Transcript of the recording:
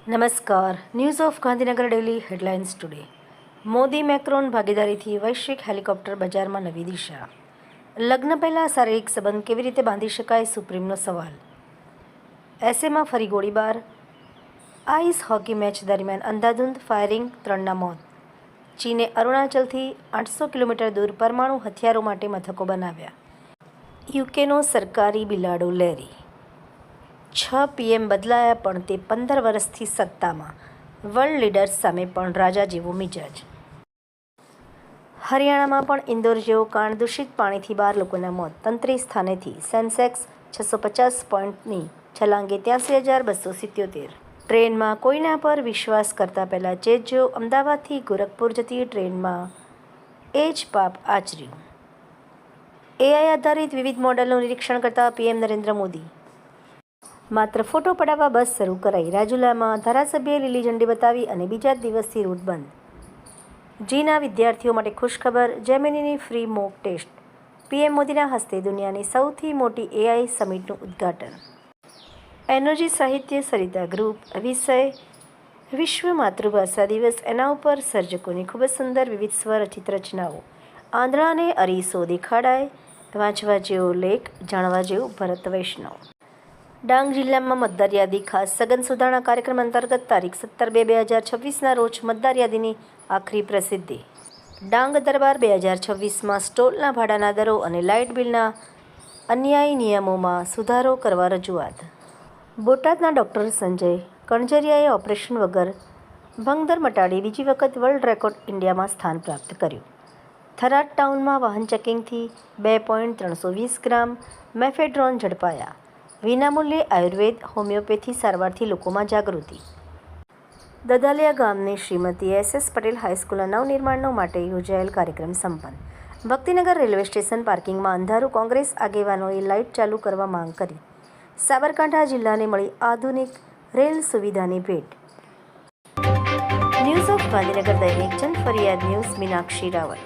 નમસ્કાર. News of Gandhinagar daily headlines today. Modi Macron ભાગીદારીથી વૈશ્વિક હેલિકોપ્ટર બજારમાં નવી દિશા. લગ્ન પહેલાં શારીરિક સંબંધ કેવી રીતે બાંધી શકાય? સુપ્રીમનો સવાલ. એસએમાં ફરી ગોળીબાર. આઈસ હોકી મેચ દરમિયાન અંધાધૂંધ ફાયરિંગ, 3ના મોત. ચીને અરુણાચલથી 800 કિલોમીટર દૂર પરમાણુ હથિયારો માટે મથકો બનાવ્યા. યુકેનો સરકારી બિલાડો લેરી. 6 PM બદલાયા પણ તે 15 વર્ષથી સત્તામાં. વર્લ્ડ લીડર્સ સામે પણ રાજા જેવો મિજાજ. હરિયાણામાં પણ ઇન્દોર જેવો કાંડ. દૂષિત પાણીથી 12 લોકોના મોત. તંત્રી સ્થાનેથી સેન્સેક્સ 650 પોઈન્ટની છલાંગે 83,277. ટ્રેનમાં કોઈના પર વિશ્વાસ કરતા પહેલાં ચેતજો. અમદાવાદથી ગોરખપુર જતી ટ્રેનમાં એ જ પાપ આચર્યું. એઆઈ આધારિત વિવિધ મોડલનું નિરીક્ષણ કરતા PM નરેન્દ્ર મોદી. માત્ર ફોટો પડાવવા બસ શરૂ કરાઈ. રાજુલામાં ધારાસભ્યએ લીલી ઝંડી બતાવી અને બીજા જ દિવસથી રૂટ બંધ. જીના વિદ્યાર્થીઓ માટે ખુશખબર. જેમિનીની ફ્રી મોક ટેસ્ટ. PM મોદીના હસ્તે દુનિયાની સૌથી મોટી એઆઈ સમિટનું ઉદ્ઘાટન. એનર્જી સાહિત્ય સરિતા ગ્રુપ. વિષય વિશ્વ માતૃભાષા દિવસ. એના ઉપર સર્જકોની ખૂબ જ સુંદર વિવિધ સ્વરચિત રચનાઓ. આંધળાને અરીસો દેખાડાય. વાંચવા જેવો લેખ, જાણવા જેવું ભરત વૈષ્ણવ. ડાંગ જિલ્લામાં મતદાર યાદી ખાસ સઘન સુધારણા કાર્યક્રમ અંતર્ગત તારીખ 17/2/2026ના રોજ મતદાર યાદીની આખરી પ્રસિદ્ધિ. ડાંગ દરબાર 2026માં સ્ટોલના ભાડાના દરો અને લાઇટ બિલના અન્યાયી નિયમોમાં સુધારો કરવા રજૂઆત. બોટાદના ડૉક્ટર સંજય કણઝરિયાએ ઓપરેશન વગર ભંગદર મટાડી બીજી વખત વર્લ્ડ રેકોર્ડ ઇન્ડિયામાં સ્થાન પ્રાપ્ત કર્યું. થરાદ ટાઉનમાં વાહન ચેકિંગથી 2.320 ગ્રામ મેફેડ્રોન ઝડપાયા. વિનામૂલ્યે આયુર્વેદ હોમિયોપેથી સારવારથી લોકોમાં જાગૃતિ. દદાલિયા ગામની શ્રીમતી SS પટેલ હાઈસ્કૂલના નવનિર્માણનો માટે યોજાયેલ કાર્યક્રમ સંપન્ન. ભક્તિનગર રેલવે સ્ટેશન પાર્કિંગમાં અંધારું. કોંગ્રેસ આગેવાનોએ લાઇટ ચાલુ કરવા માંગ કરી. સાબરકાંઠા જિલ્લાને મળી આધુનિક રેલ સુવિધાની ભેટ. ન્યૂઝ ઓફ ગાંધીનગર દૈનિક જન ફરિયાદ ન્યૂઝ. મીનાક્ષી રાવલ.